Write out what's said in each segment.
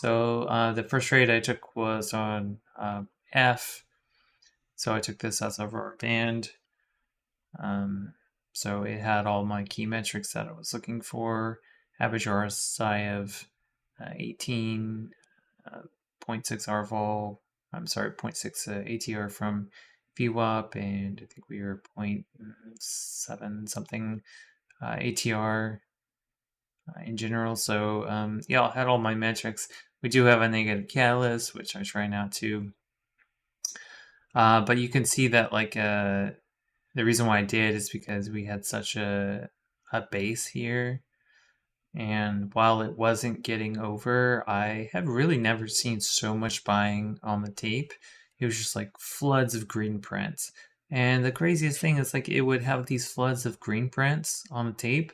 So the first trade I took was on F. So I took this as a rubber band. So it had all my key metrics that I was looking for. Average RSI of 18, 0.6 RVol, I'm sorry, 0.6 ATR from VWAP, and I think we were 0.7 something ATR in general. So yeah, I had all my metrics. We do have a negative catalyst, which I try not to. But you can see that like the reason why I did is because we had such a base here. And while it wasn't getting over, I have really never seen so much buying on the tape. It was just like floods of green prints. And the craziest thing is like it would have these floods of green prints on the tape,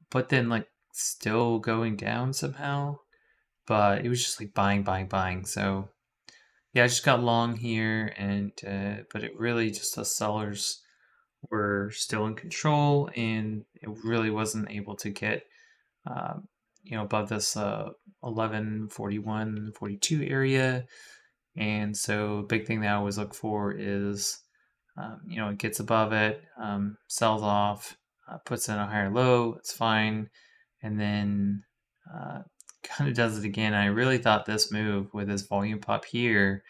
but then like still going down somehow. But it was just like buying, buying, buying. So yeah, I just got long here, and but it really just the sellers were still in control, and it really wasn't able to get um, above this 11, 41, 42 area. And so big thing that I always look for is it gets above it, sells off, puts in a higher low, it's fine, and then uh, kind of does it again. I really thought this move with this volume pop here,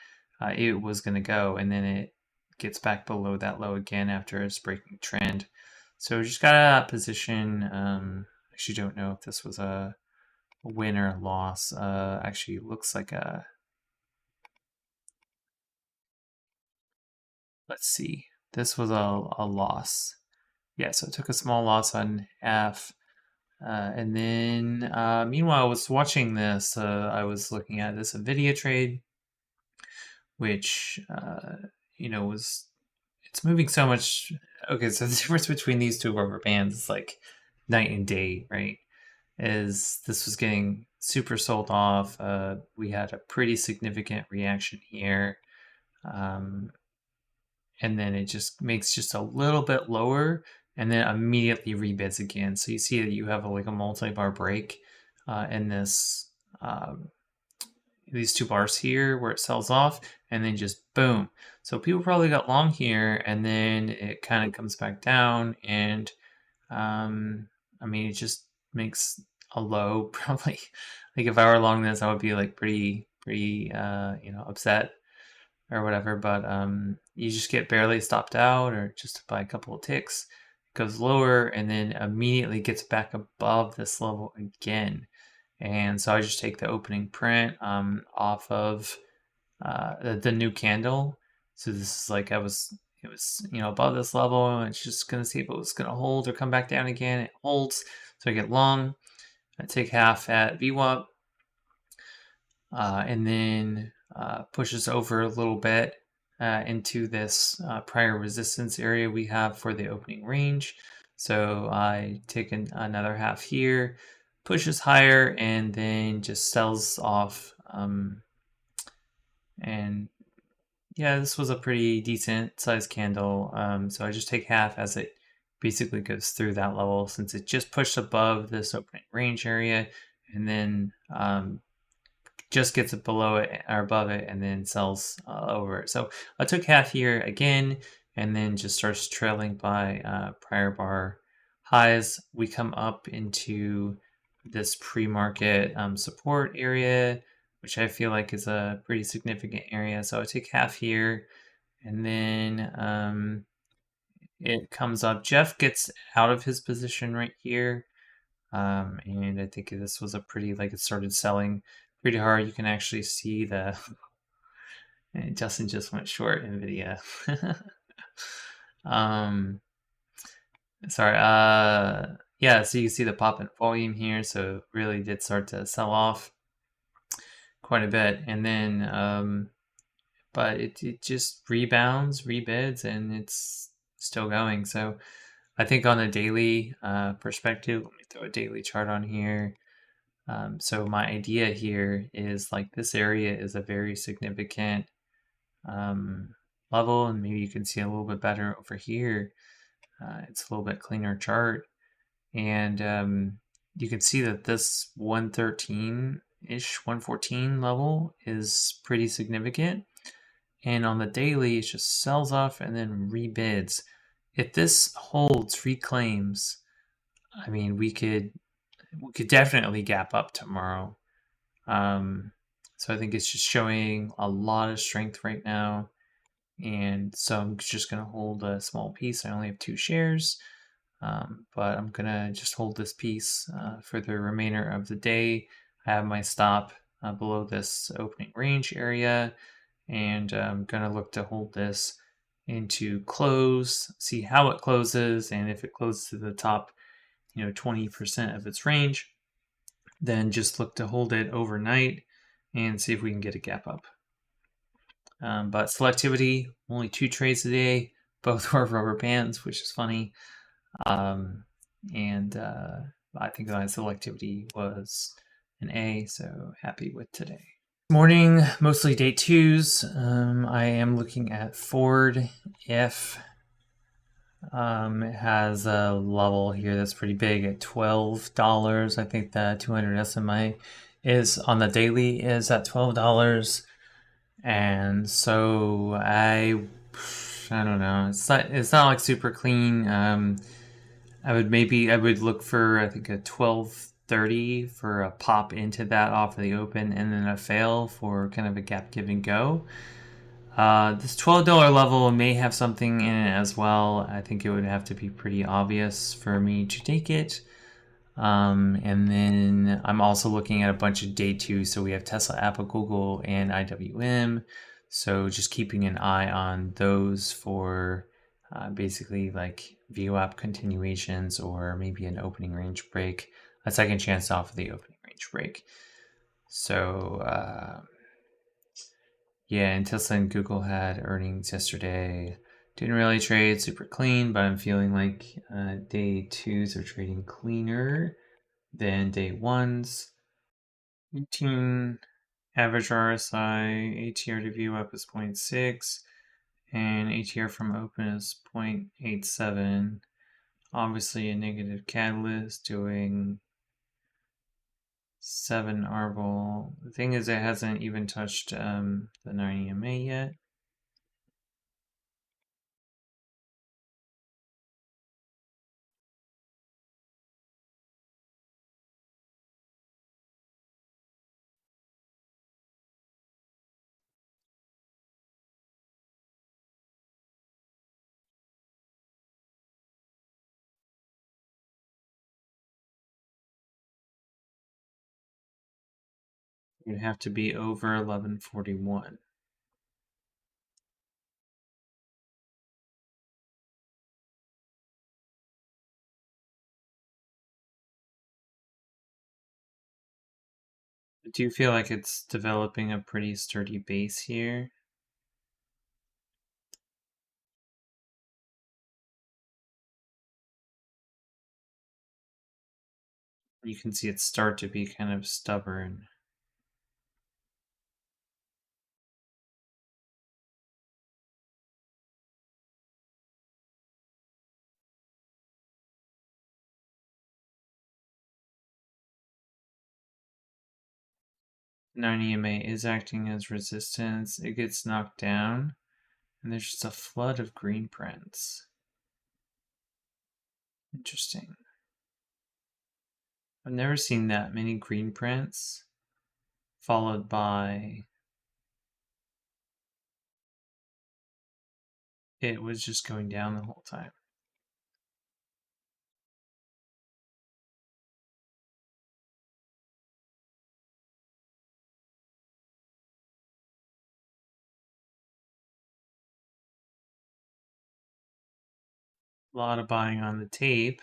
it was going to go, and then it gets back below that low again after its breaking trend. So just got out of position. Actually, don't know if this was a win or a loss. Actually, looks like a. Let's see. This was a loss. Yeah, so I took a small loss on F. And then, meanwhile, I was watching this. I was looking at this NVIDIA trade, which, was it's moving so much. Okay, so the difference between these two rubber bands is like night and day, right? Is this was getting super sold off. We had a pretty significant reaction here. Um, and then it just makes just a little bit lower and then immediately rebids again. So you see that you have like a multi-bar break in this these two bars here where it sells off and then just boom. So people probably got long here and then it kind of comes back down and I mean it just makes a low probably. Like if I were long this I would be like pretty upset or whatever, but you just get barely stopped out or just by a couple of ticks. It goes lower and then immediately gets back above this level again. And so I just take the opening print off of the new candle. So this is like it was above this level and it's just gonna see if it was gonna hold or come back down again. It holds, so I get long. I take half at VWAP and then pushes over a little bit into this prior resistance area we have for the opening range. So I take another half here, pushes higher, and then just sells off. And yeah, this was a pretty decent sized candle. So I just take half as it basically goes through that level since it just pushed above this opening range area and then just gets it below it or above it and then sells over it. So I took half here again and then just starts trailing by prior bar highs. We come up into this pre-market support area, which I feel like is a pretty significant area. So I take half here and then it comes up. Jeff gets out of his position right here. And I think this was a pretty, like it started selling pretty hard. You can actually see the, Justin just went short NVIDIA. Sorry, yeah, so you can see the pop in volume here. So it really did start to sell off quite a bit. And then, but it just rebounds, rebids, and it's still going. So I think on a daily perspective, let me throw a daily chart on here. So my idea here is like this area is a very significant level, and maybe you can see a little bit better over here. It's a little bit cleaner chart, and you can see that this 113 114-ish, 114 level is pretty significant. And on the daily, it just sells off and then rebids. If this holds, reclaims, I mean, we could definitely gap up tomorrow. So I think it's just showing a lot of strength right now. And so I'm just going to hold a small piece. I only have 2 shares, but I'm going to just hold this piece for the remainder of the day. I have my stop below this opening range area, and I'm going to look to hold this into close, see how it closes, and if it closes to the top, 20% of its range, then just look to hold it overnight and see if we can get a gap up. But selectivity, only 2 trades a day, both were rubber bands, which is funny. And I think my selectivity was an A, so happy with today. Morning, mostly day 2s. I am looking at Ford F. It has a level here that's pretty big at $12. I think the 200 SMA is on the daily is at $12. And so I don't know. It's not like super clean. I would look for, I think, a 12.30 for a pop into that off of the open, and then a fail for kind of a gap give and go. This $12 level may have something in it as well. I think it would have to be pretty obvious for me to take it. And then I'm also looking at a bunch of day 2. So we have Tesla, Apple, Google, and IWM. So just keeping an eye on those for basically like VWAP continuations or maybe an opening range break, a second chance off of the opening range break. So yeah, and Tesla and Google had earnings yesterday. Didn't really trade super clean, but I'm feeling like day 2s are trading cleaner than day 1s. 18 average RSI, ATR to VWAP is 0.6, and ATR from open is 0.87. Obviously a negative catalyst doing 7 RVOL. The thing is, it hasn't even touched the 9 EMA yet. You'd have to be over 1141. I do feel like it's developing a pretty sturdy base here. You can see it start to be kind of stubborn. Nine EMA is acting as resistance. It gets knocked down, and there's just a flood of green prints. Interesting. I've never seen that many green prints, followed by it was just going down the whole time. A lot of buying on the tape.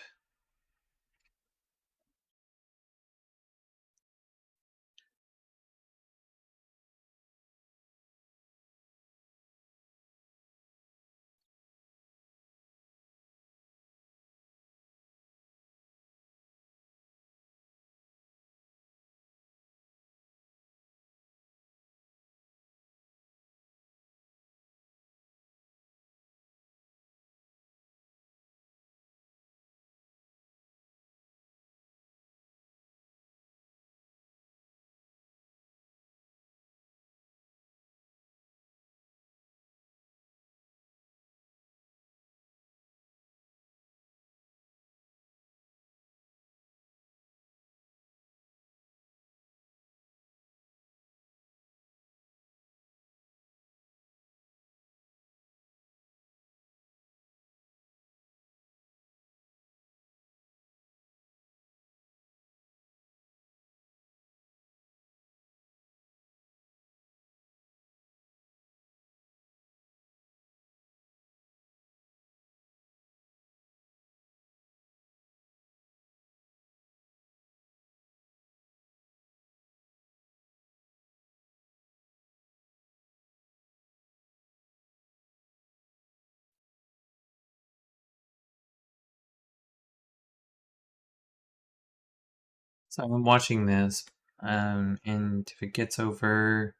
So I'm watching this, and if it gets over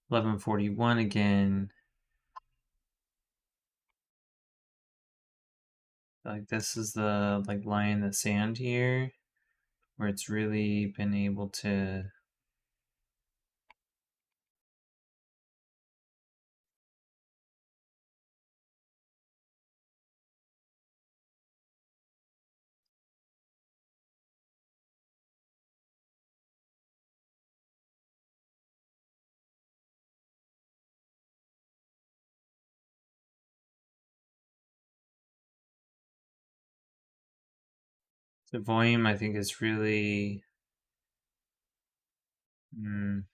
1141 again, like this is the line in the sand here, where it's really been able to the volume I think is really I don't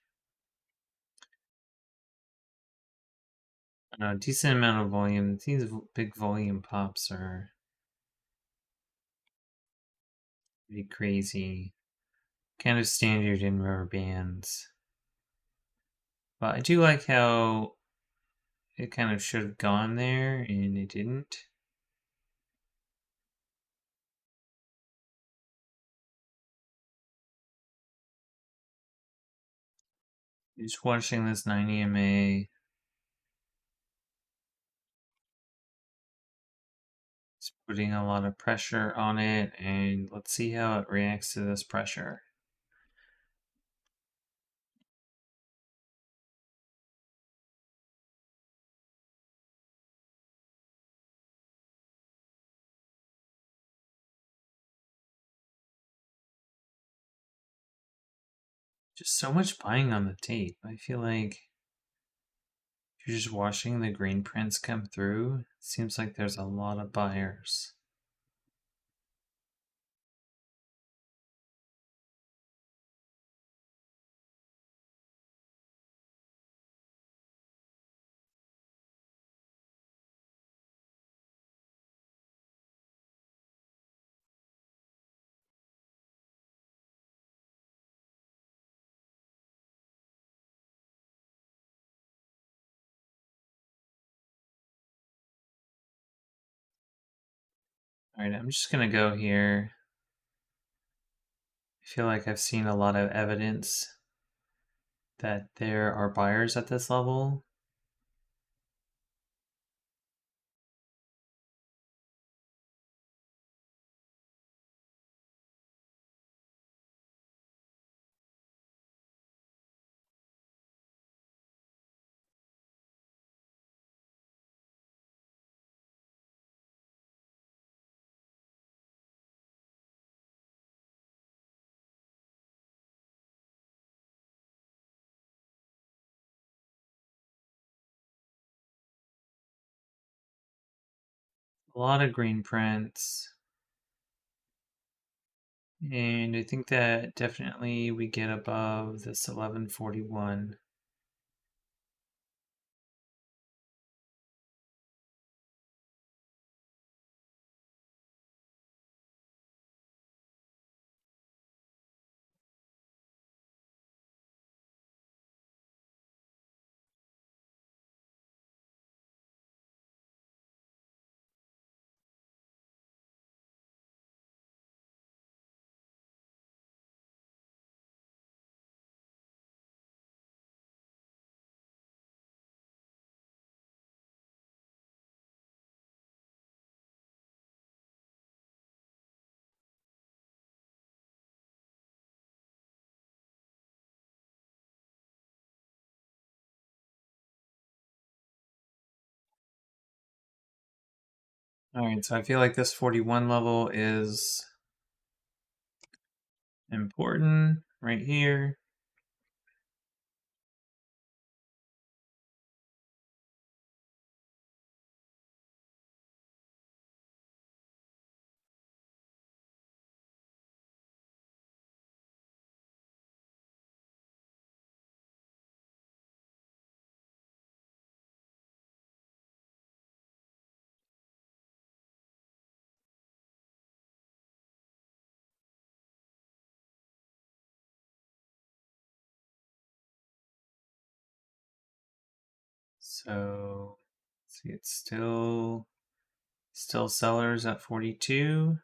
know, decent amount of volume. These big volume pops are pretty crazy. Kind of standard in rubber bands. But I do like how it kind of should have gone there and it didn't. Just watching this 9 EMA. It's putting a lot of pressure on it, and let's see how it reacts to this pressure. Just so much buying on the tape. I feel like if you're just watching the green prints come through, it seems like there's a lot of buyers. Alright, I'm just gonna go here. I feel like I've seen a lot of evidence that there are buyers at this level. A lot of green prints. And I think that definitely we get above this 1141. Alright, so I feel like this 41 level is important right here. So see, it's still sellers at 42.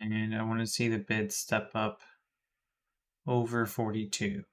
And I want to see the bid step up over 42.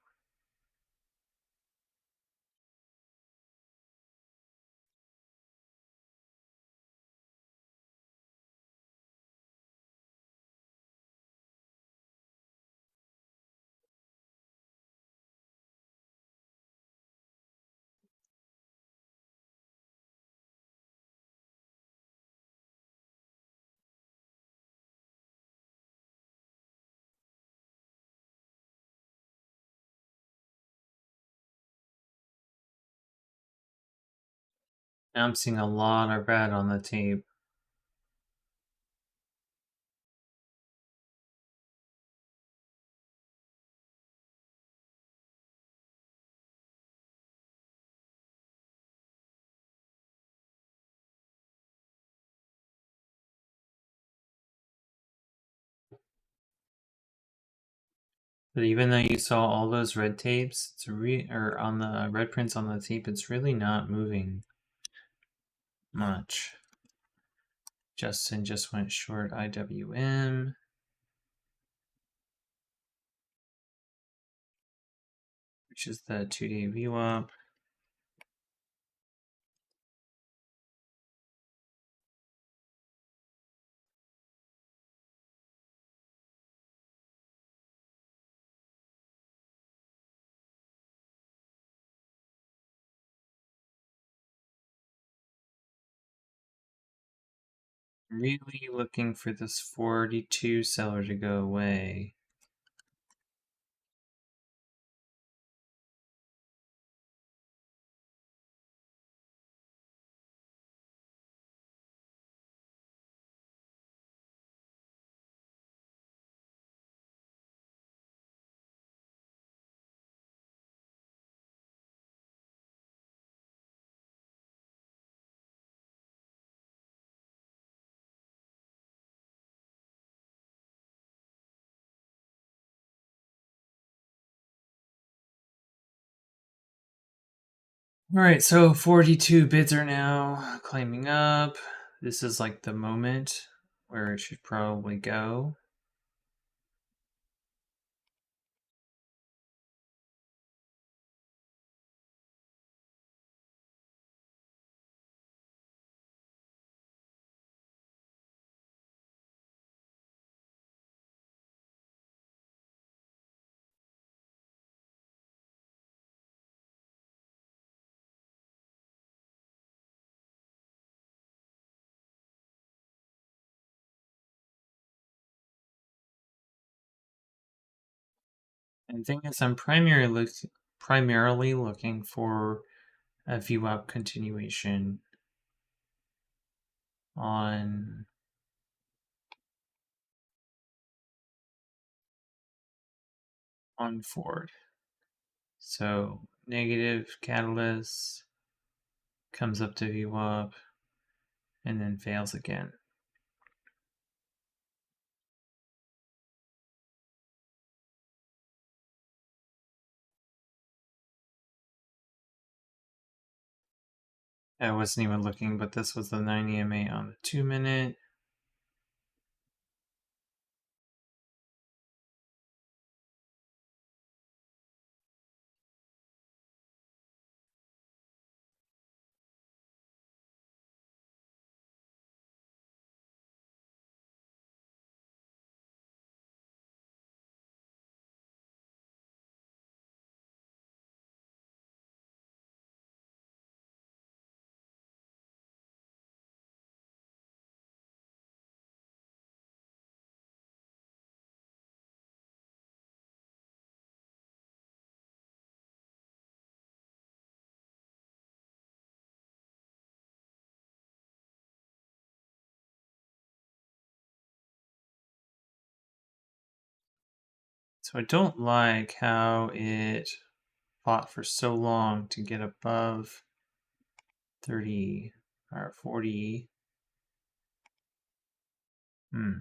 Now I'm seeing a lot of red on the tape. But even though you saw all those red tapes, or on the red prints on the tape, it's really not moving much. Justin just went short IWM. Which is the 2-day VWAP. Really looking for this 42 seller to go away. All right, so 42 bids are now climbing up. This is like the moment where it should probably go. And the thing is, I'm primarily looking for a VWAP continuation on Ford. So negative catalyst comes up to VWAP and then fails again. I wasn't even looking, but this was the 9 EMA on the 2-minute. So I don't like how it fought for so long to get above 30 or 40. Hmm.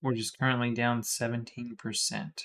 We're just currently down 17%.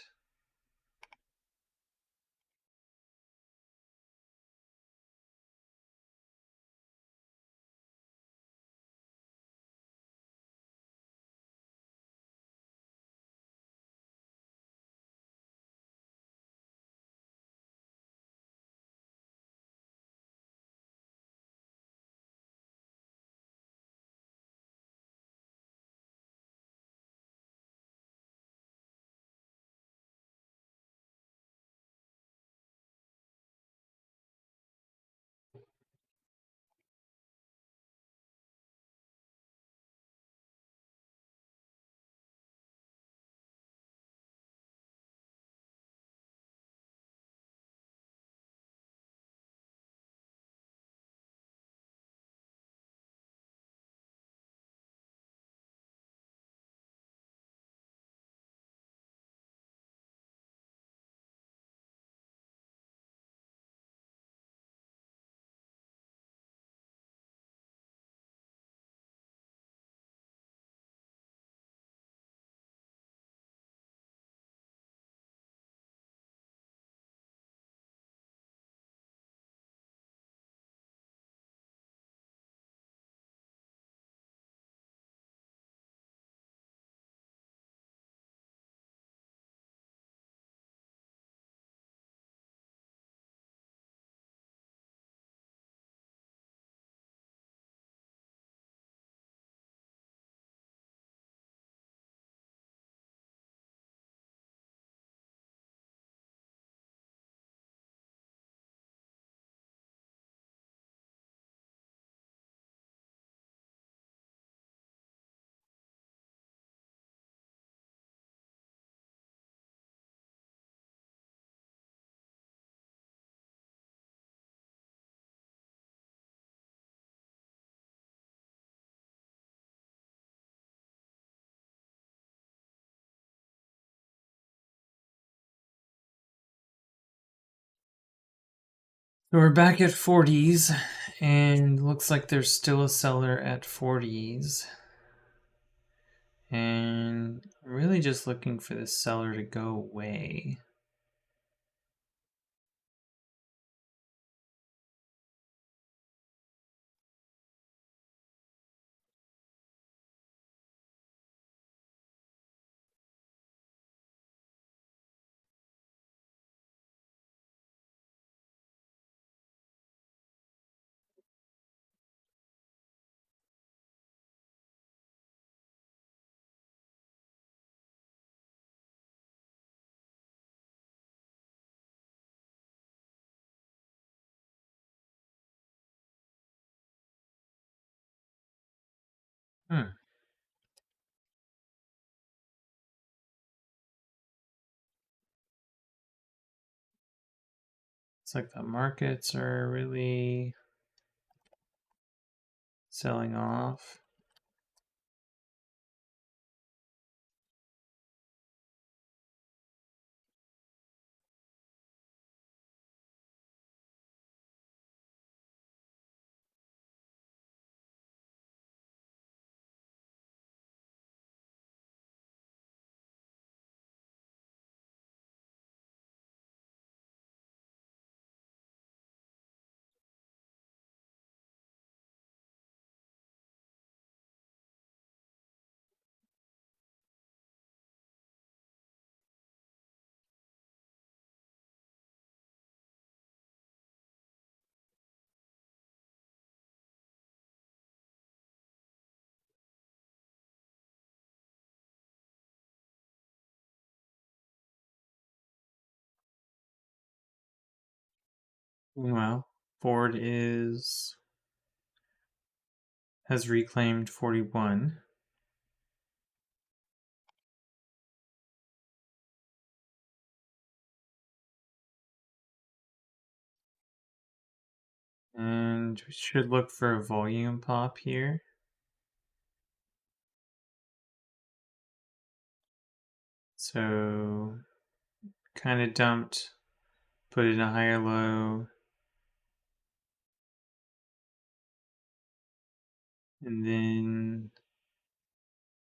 So we're back at 40s, and looks like there's still a seller at 40s. And I'm really just looking for this seller to go away. Hmm. It's like the markets are really selling off. Meanwhile, Ford has reclaimed 41. And we should look for a volume pop here. So kind of dumped, put in a higher low, and then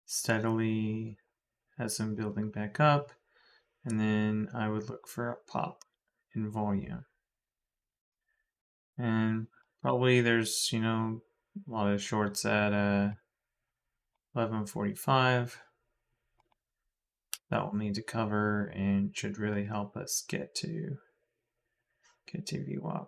steadily has been building back up, and then I would look for a pop in volume. And probably there's, a lot of shorts at 11:45 that we'll need to cover and should really help us get to VWAP.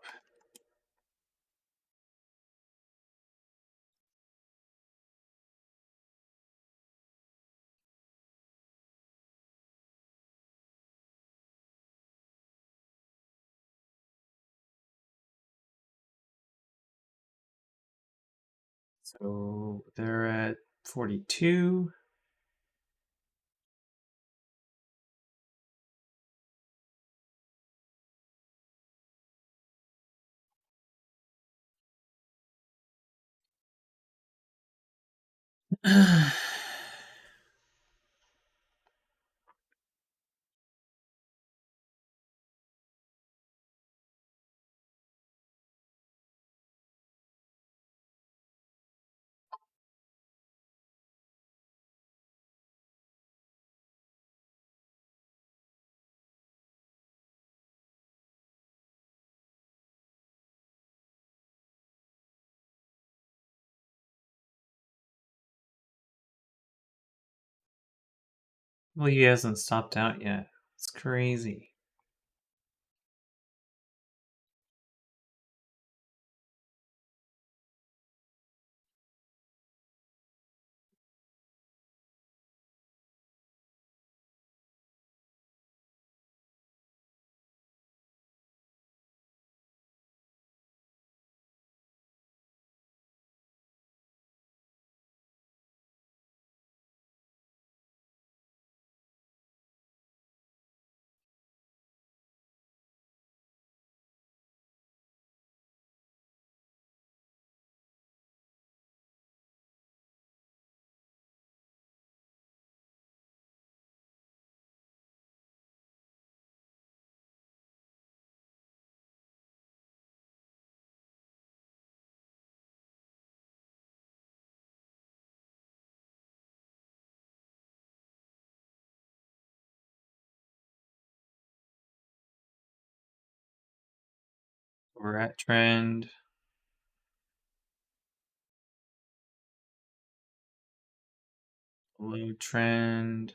So they're at 42. Well, he hasn't stopped out yet. It's crazy. We're at trend. Below trend.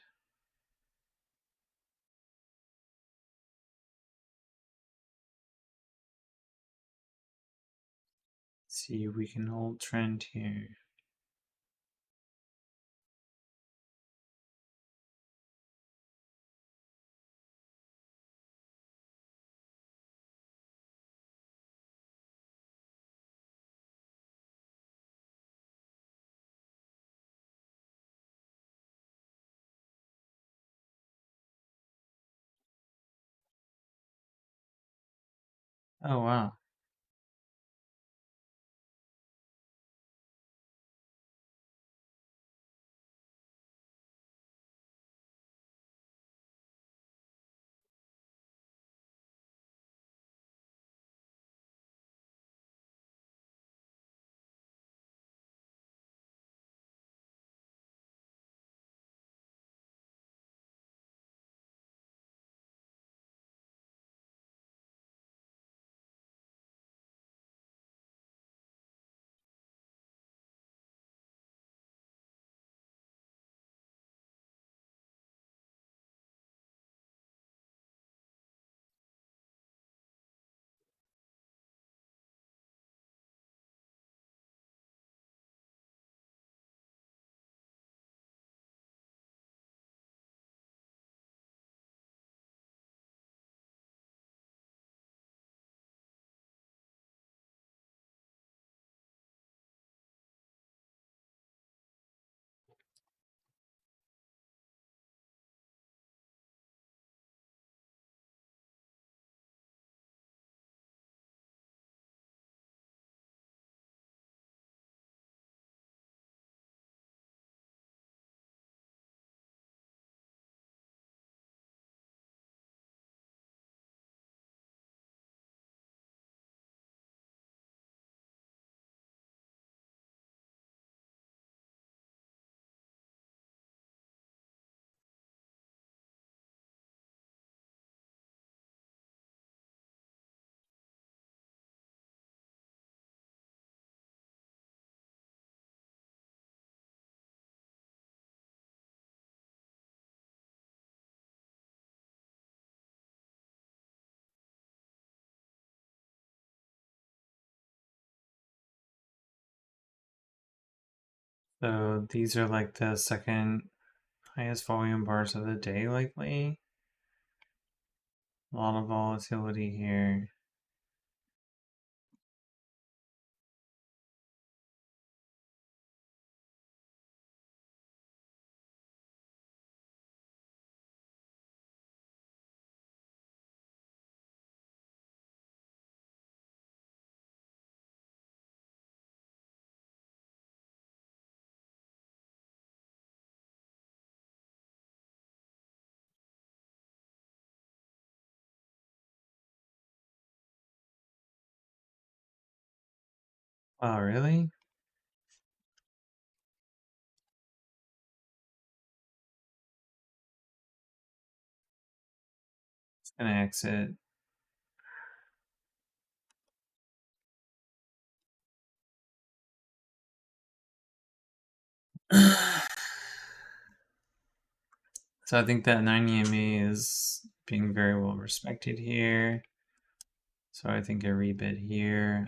Let's see if we can hold trend here. Oh wow. So these are like the second highest volume bars of the day lately. A lot of volatility here. Oh, really? It's gonna exit. So I think that 9 EMA is being very well respected here. So I think a rebid here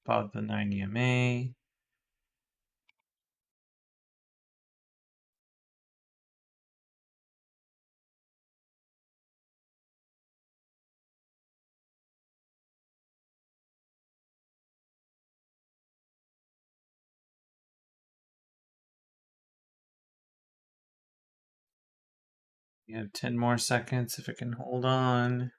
above the 9 EMA. We have 10 more seconds if it can hold on.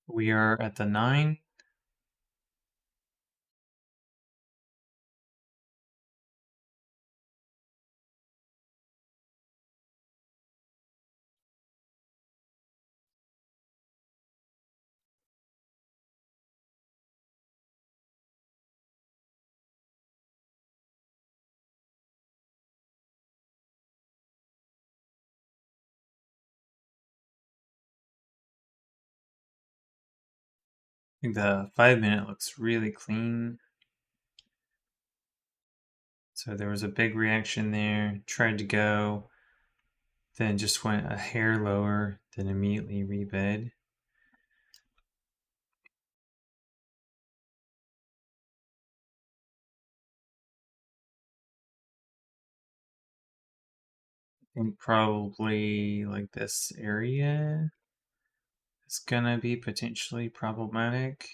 We are at the 9. I think the 5-minute looks really clean. So there was a big reaction there, tried to go, then just went a hair lower, then immediately rebid. I think probably like this area is gonna be potentially problematic.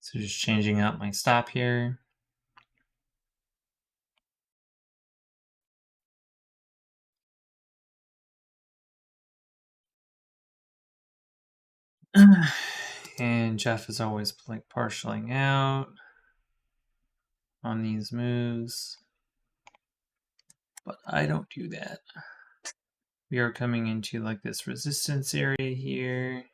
So just changing out my stop here. And Jeff is always like partialing out on these moves, but I don't do that. We are coming into like this resistance area here.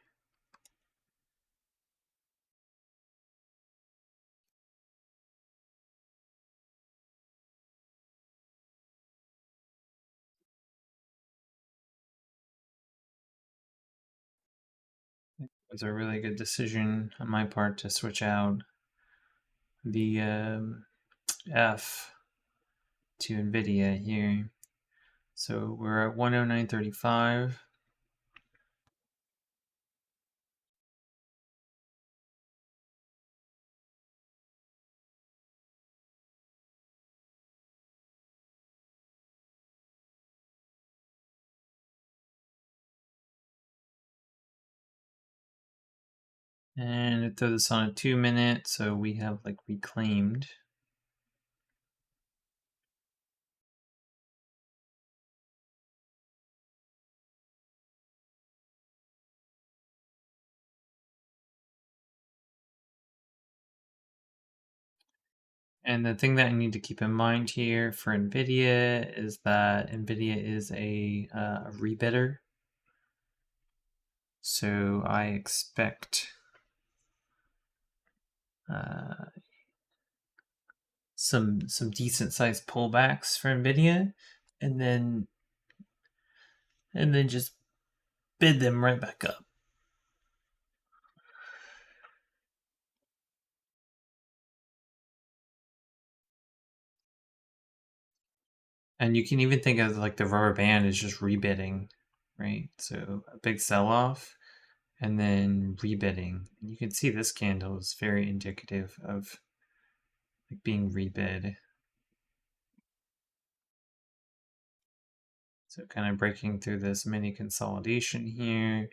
It was a really good decision on my part to switch out the F to NVIDIA here. So we're at 109.35. And throw this on a 2-minute, so we have like reclaimed. And the thing that I need to keep in mind here for NVIDIA is that NVIDIA is a rebidder. So I expect some decent sized pullbacks for NVIDIA, and then just bid them right back up. And you can even think of like the rubber band as just rebidding, right? So a big sell off and then rebidding. And you can see this candle is very indicative of like being rebid. So kind of breaking through this mini consolidation here.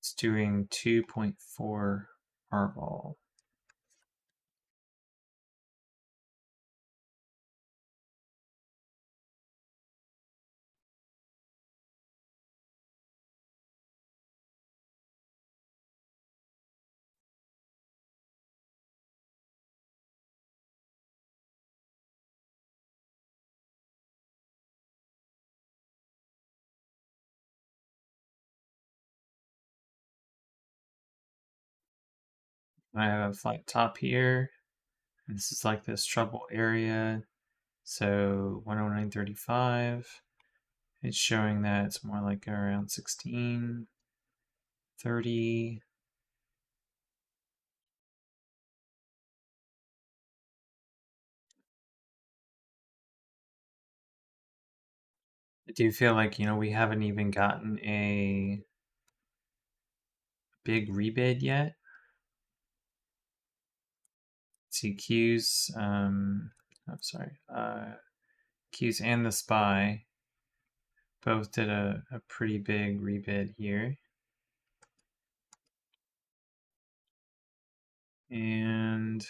It's doing 2.4 R-vol. I have a flat top here. This is like this trouble area. So 109.35. It's showing that it's more like around 16.30. I do feel like, we haven't even gotten a big rebid yet. See Q's, I'm sorry, Q's and the SPY both did a pretty big rebid here. And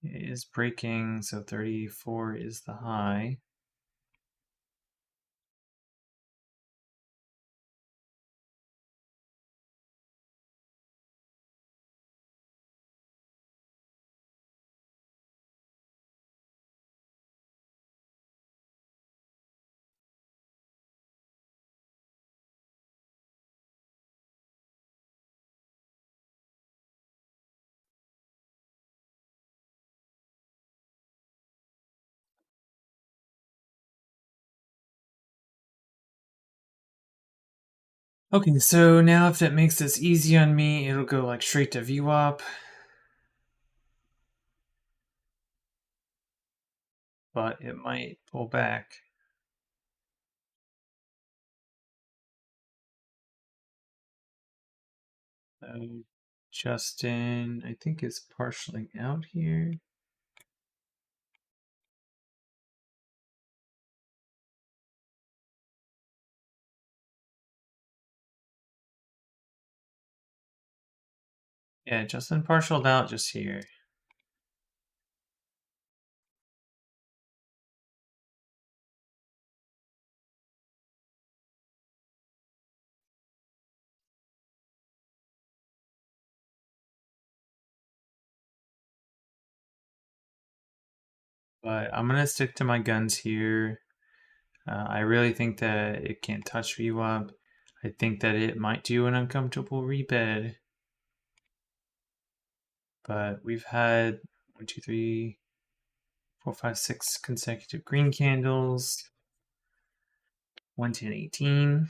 it is breaking, so 34 is the high. Okay, so now if that makes this easy on me, it'll go like straight to VWAP. But it might pull back. Justin, I think, is partially out here. Yeah, Justin partialed out just here. But I'm going to stick to my guns here. I really think that it can't touch VWAP. I think that it might do an uncomfortable rebid. But we've had 1, 2, 3, 4, 5, 6 consecutive green candles. 1, 10, 18.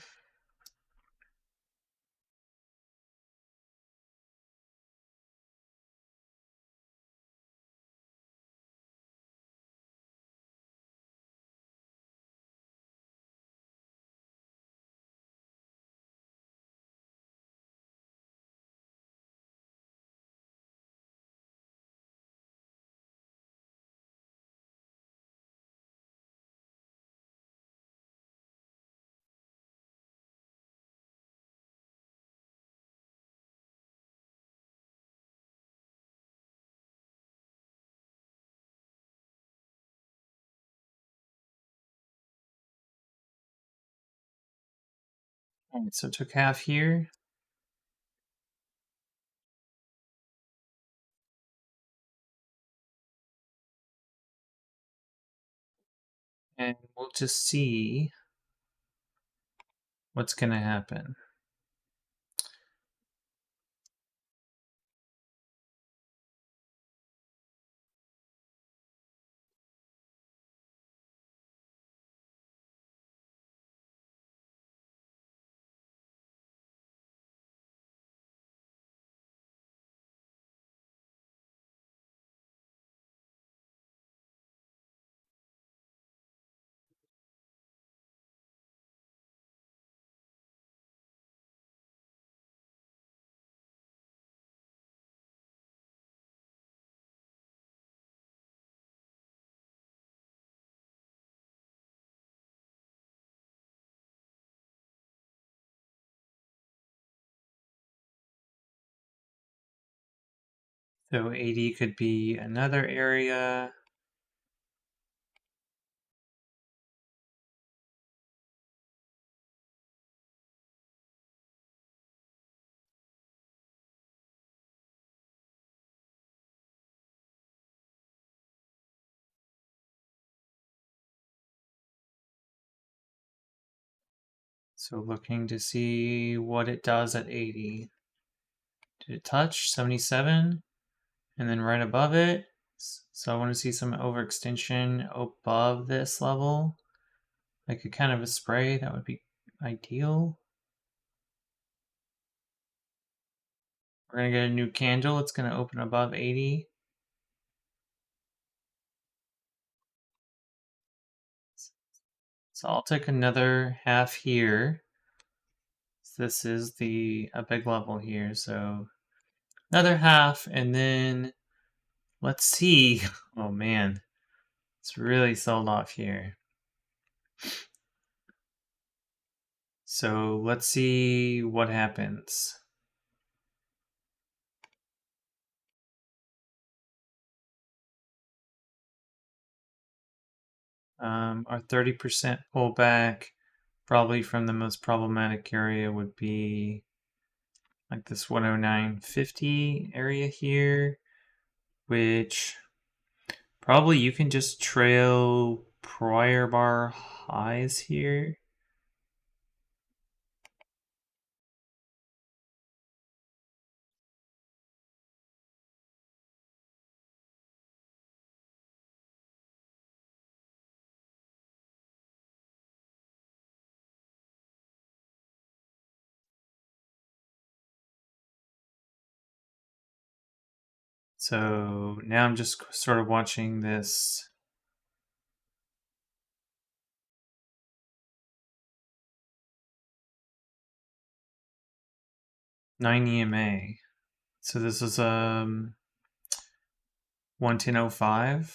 All right, so took half here. And we'll just see what's going to happen. So 80 could be another area. So looking to see what it does at 80. Did it touch 77? And then right above it. So I want to see some overextension above this level. Like a kind of a spray, that would be ideal. We're going to get a new candle. It's going to open above 80. So I'll take another half here. This is a big level here, so another half, and then let's see. Oh man, it's really sold off here. So let's see what happens. Our 30% pullback, probably from the most problematic area, would be like this 109.50 area here, which probably you can just trail prior bar highs here. So now I'm just sort of watching this nine EMA. So this is 110.05.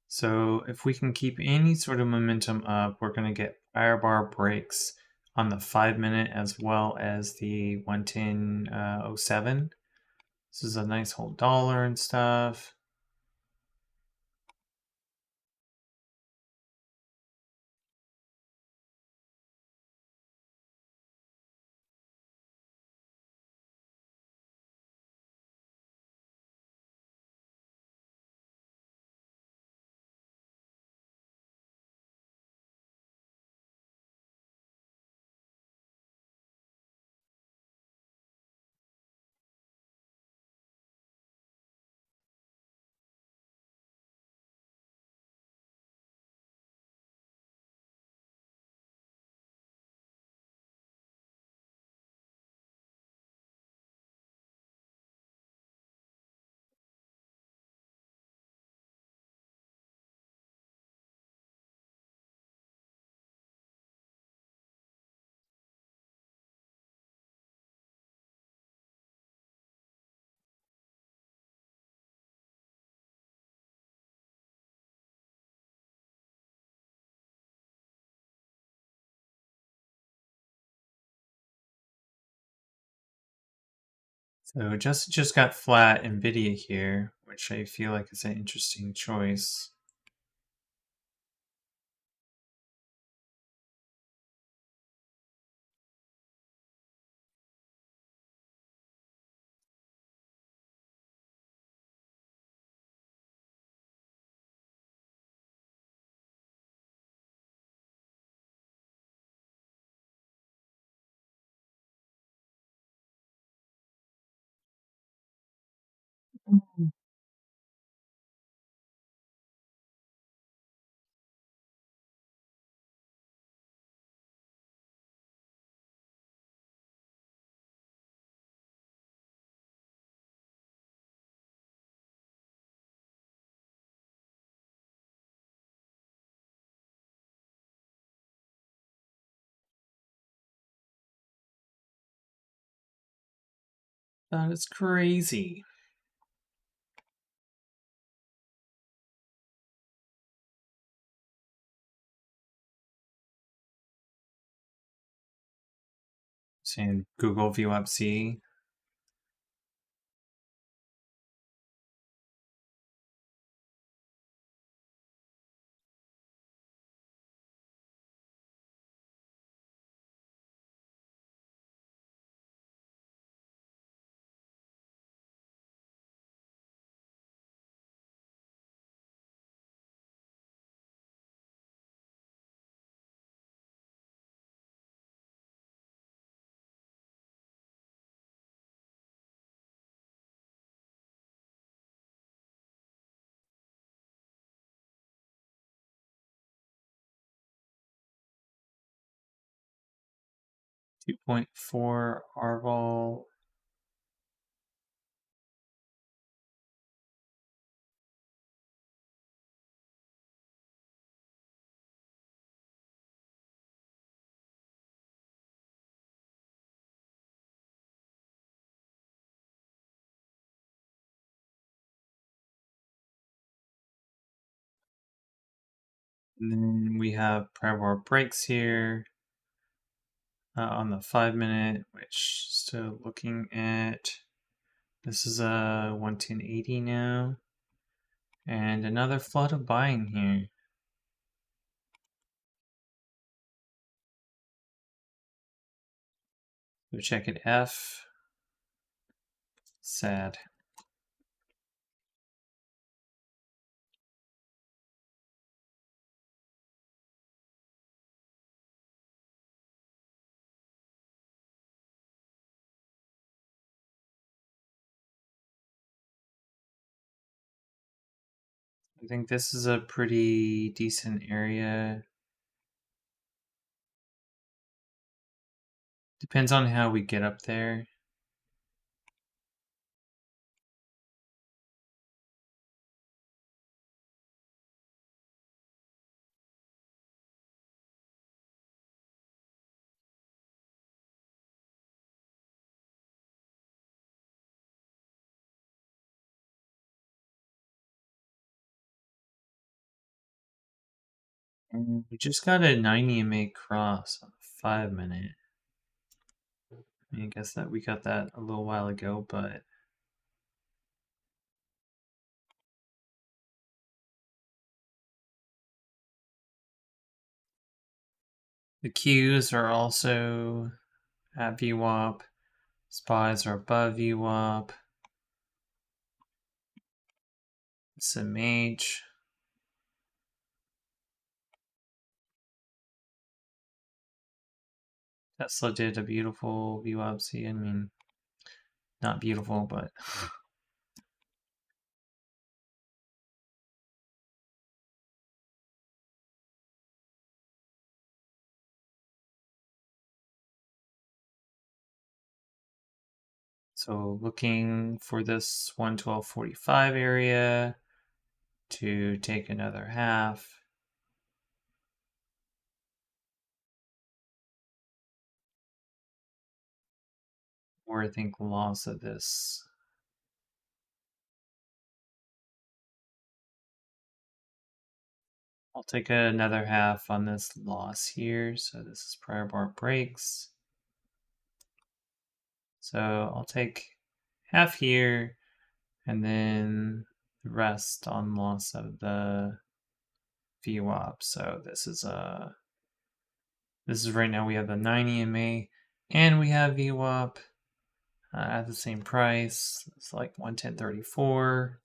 So if we can keep any sort of momentum up, we're going to get prior bar breaks on the 5-minute as well as the 110.07. This is a nice whole dollar and stuff. So just got flat NVIDIA here, which I feel like is an interesting choice. That is crazy. Saying Google VWAP C. .4 Arval. And then we have Premarket breaks here on the 5-minute, which still looking at, this is a 110.80 now. And another flood of buying here. So check it F. Sad. I think this is a pretty decent area. Depends on how we get up there. And we just got a 90 MA cross on the 5-minute. I guess that we got that a little while ago, but the Qs are also at VWAP. SPYs are above VWAP. SMH. Tesla did a beautiful VWAP C. I mean, not beautiful, but so looking for this 112.45 area to take another half. Or I think loss of this. I'll take another half on this loss here. So this is prior bar breaks. So I'll take half here, and then the rest on loss of the VWAP. So this is right now we have the 9 EMA and we have VWAP at the same price. It's like 110.34.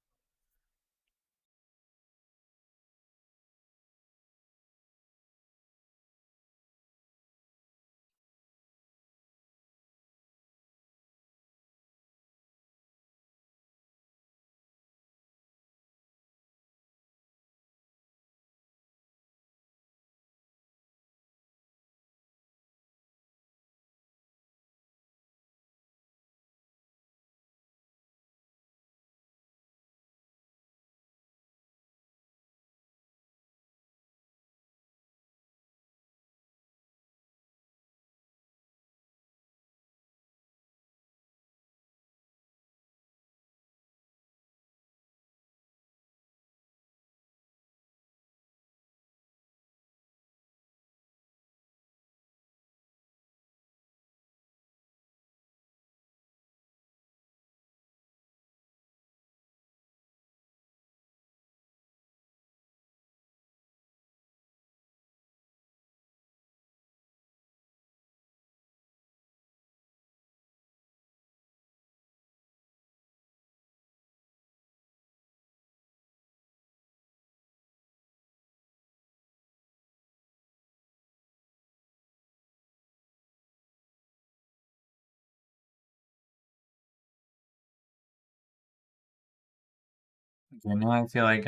Okay, now I feel like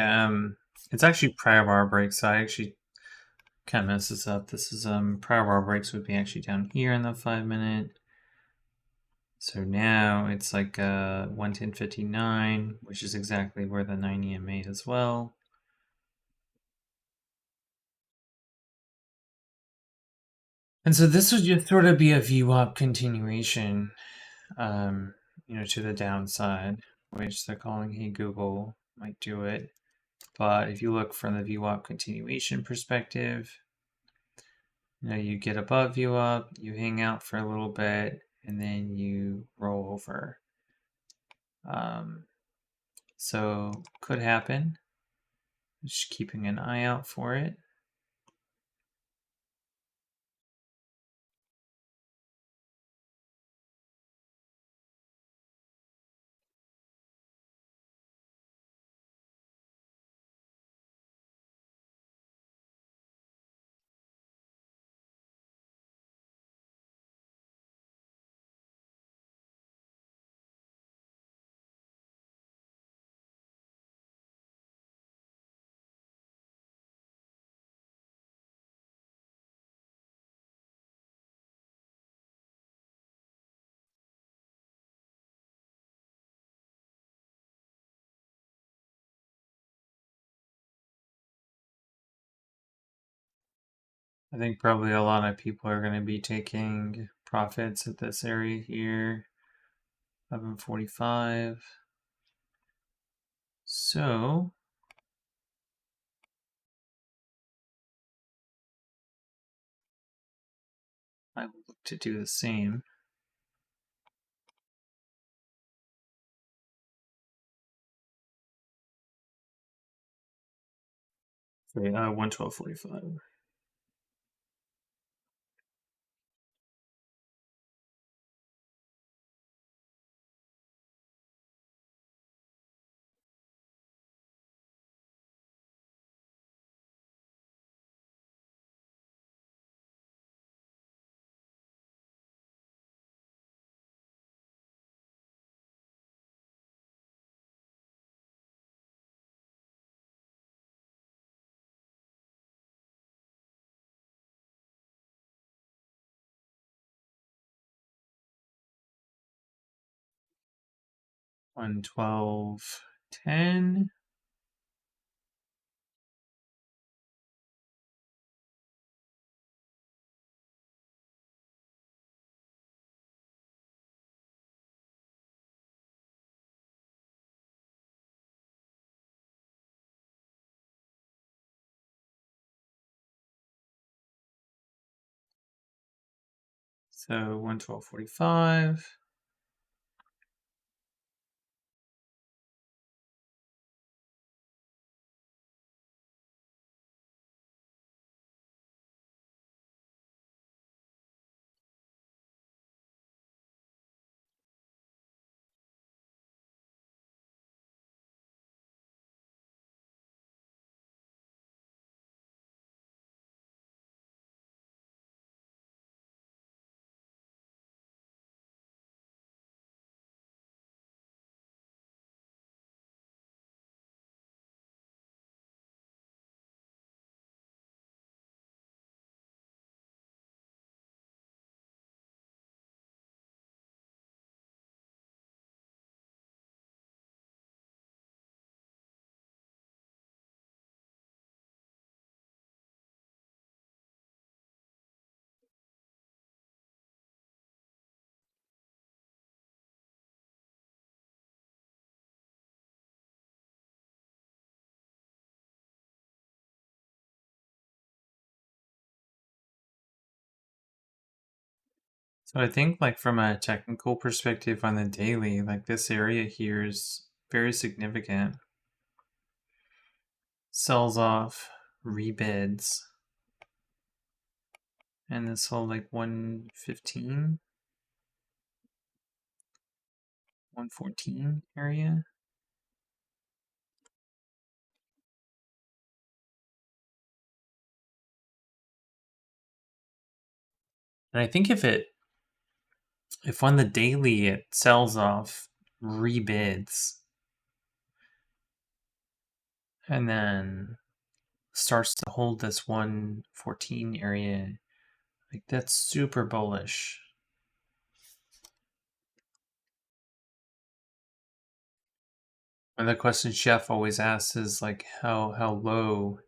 it's actually prior bar breaks, so I actually kind of mess this up. This is prior bar breaks would be actually down here in the 5-minute. So now it's like 110.59, which is exactly where the 9 EMA as well. And so this would just sort of be a VWAP continuation, to the downside, which they're calling Hey Google might do it. But if you look from the VWAP continuation perspective, you get above VWAP, you hang out for a little bit, and then you roll over. So could happen. Just keeping an eye out for it. I think probably a lot of people are going to be taking profits at this area here, 11:45. So I will look to do the same. Okay, 112.45. $112.10. So 112.45. So I think like from a technical perspective on the daily, like this area here is very significant. Sells off, rebids, and this whole like 115, 114 area. And I think if on the daily it sells off, rebids, and then starts to hold this 114 area, like that's super bullish. And the question Chef always asks is like how low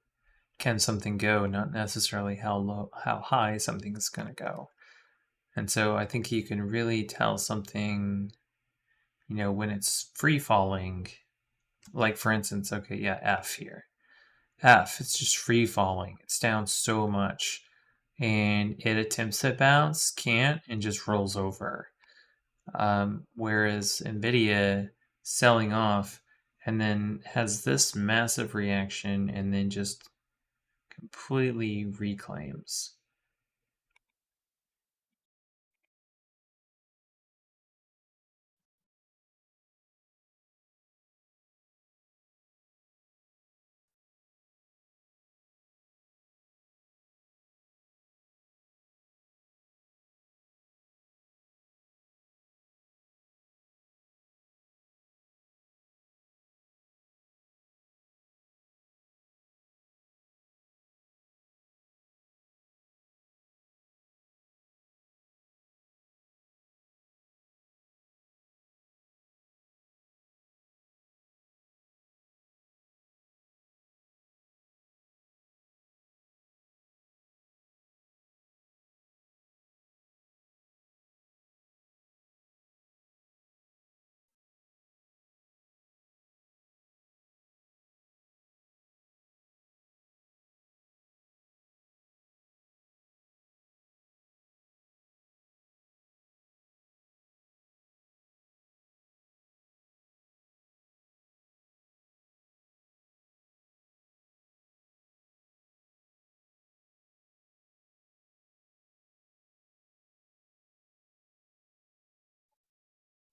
can something go, not necessarily how high something is going to go. And so I think you can really tell something, when it's free falling, like for instance, okay, yeah, F here. F, it's just free falling. It's down so much. And it attempts to bounce, can't, and just rolls over. Whereas NVIDIA selling off and then has this massive reaction and then just completely reclaims.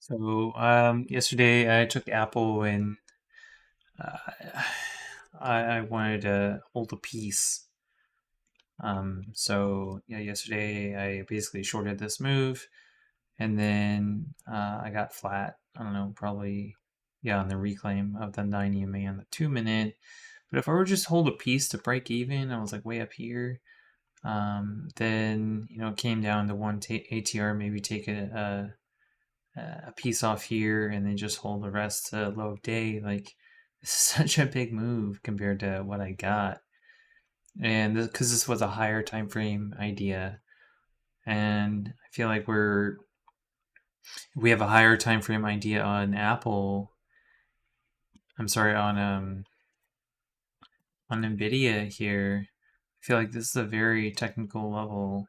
So yesterday I took Apple and uh, I wanted to hold a piece. So yeah, yesterday I basically shorted this move, and then I got flat. I don't know, probably yeah on the reclaim of the 9 EMA on the 2 minute. But if I were just hold a piece to break even, I was like way up here. Then it came down to one ATR, maybe take a piece off here and then just hold the rest to low of day. Like this is such a big move compared to what I got, and because this was a higher time frame idea, and I feel like we have a higher time frame idea on Apple. I'm sorry, on NVIDIA here. I feel like this is a very technical level.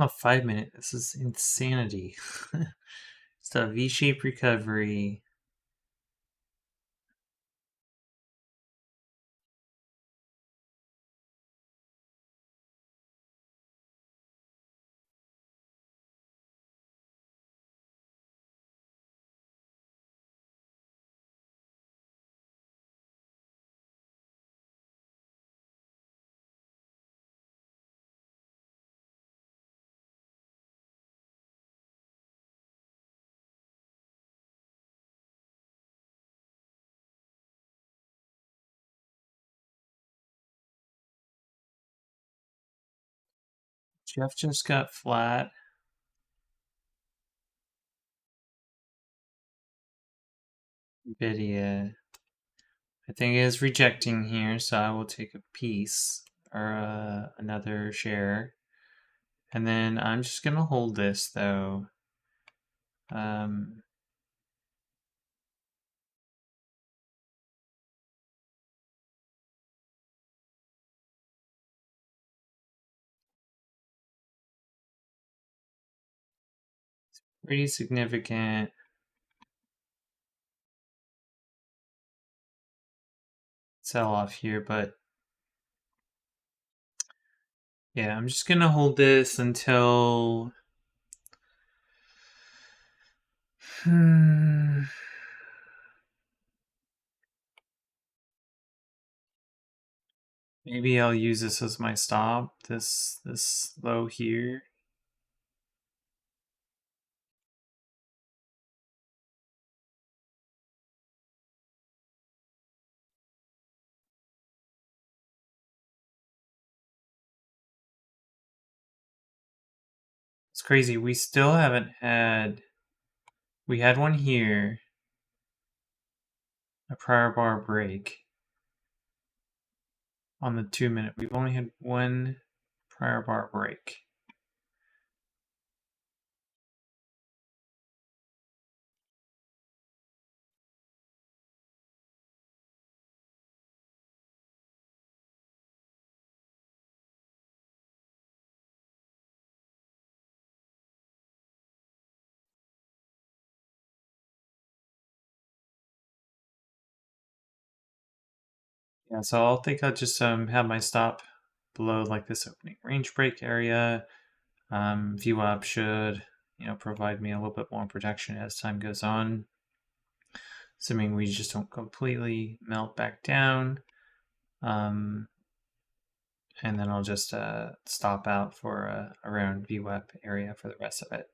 a 5 minute. This is insanity. It's a V-shaped recovery. Jeff just got flat. NVDA. I think it is rejecting here, so I will take a piece or another share. And then I'm just going to hold this though. Pretty significant. Sell off here, but yeah, I'm just gonna hold this until maybe I'll use this as my stop, this low here. It's crazy. We still haven't had. We had one here. A prior bar break. On the 2 minute. We've only had one prior bar break. Yeah, so I'll think I'll just have my stop below like this opening range break area. VWAP should, provide me a little bit more protection as time goes on, assuming we just don't completely melt back down. And then I'll just stop out for around VWAP area for the rest of it.